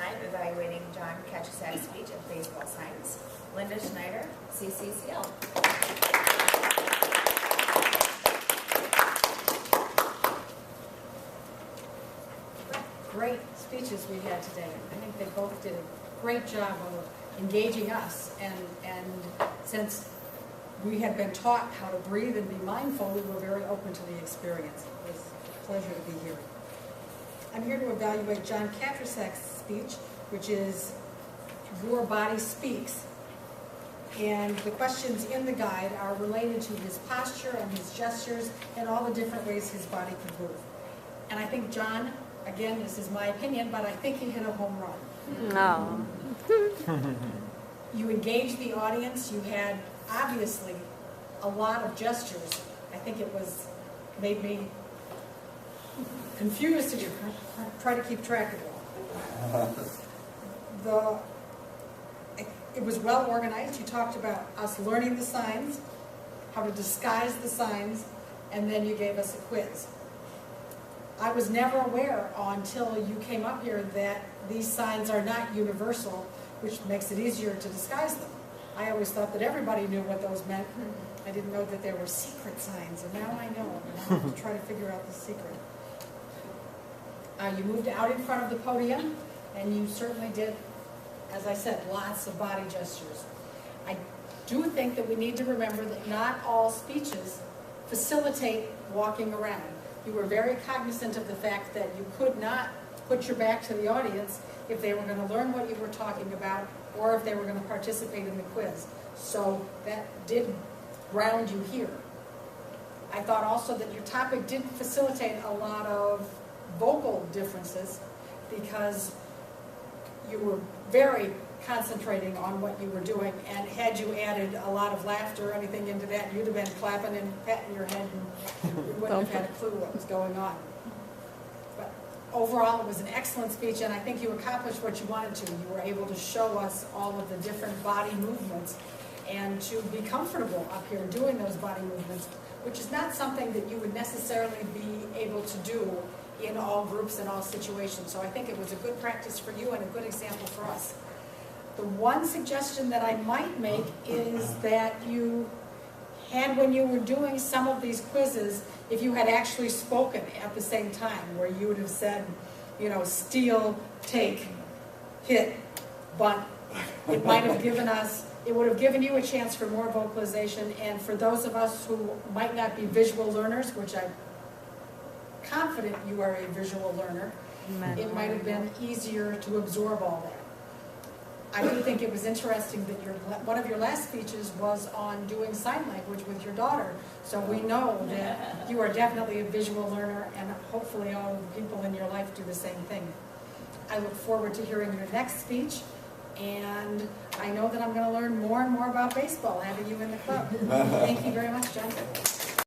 time evaluating John Katricak's speech at baseball signs, Linda Snyder, CCCL. Great speeches we had today. I think they both did a great job of engaging us, and since we had been taught how to breathe and be mindful, we were very open to the experience. It was a pleasure to be here. I'm here to evaluate John Katricak's speech, which is Your Body Speaks. And the questions in the guide are related to his posture and his gestures and all the different ways his body can move. And I think John, again, this is my opinion, but I think he hit a home run. No. You engaged the audience. You had, obviously, a lot of gestures. I think it made me confused to try to keep track of it all. It was well organized. You talked about us learning the signs, how to disguise the signs, and then you gave us a quiz. I was never aware until you came up here that these signs are not universal, which makes it easier to disguise them. I always thought that everybody knew what those meant. I didn't know that there were secret signs, and now I know. I have to try to figure out the secret. You moved out in front of the podium, and you certainly did, as I said, lots of body gestures. I do think that we need to remember that not all speeches facilitate walking around. You were very cognizant of the fact that you could not put your back to the audience if they were going to learn what you were talking about or if they were going to participate in the quiz. So that did ground you here. I thought also that your topic did facilitate a lot of vocal differences because you were very concentrating on what you were doing, and had you added a lot of laughter or anything into that, you'd have been clapping and patting your head and you wouldn't have had a clue what was going on. But overall, it was an excellent speech, and I think you accomplished what you wanted to. You were able to show us all of the different body movements and to be comfortable up here doing those body movements, which is not something that you would necessarily be able to do in all groups and all situations. So I think it was a good practice for you and a good example for us. The one suggestion that I might make is that you had, when you were doing some of these quizzes, if you had actually spoken at the same time, where you would have said, you know, steal, take, hit, bunt, it might have given us, it would have given you a chance for more vocalization, and for those of us who might not be visual learners, which I'm confident you are a visual learner, it might have been easier to absorb all that. I do think it was interesting that one of your last speeches was on doing sign language with your daughter. So we know that you are definitely a visual learner, and hopefully all of the people in your life do the same thing. I look forward to hearing your next speech, and I know that I'm going to learn more and more about baseball having you in the club. Thank you very much, John.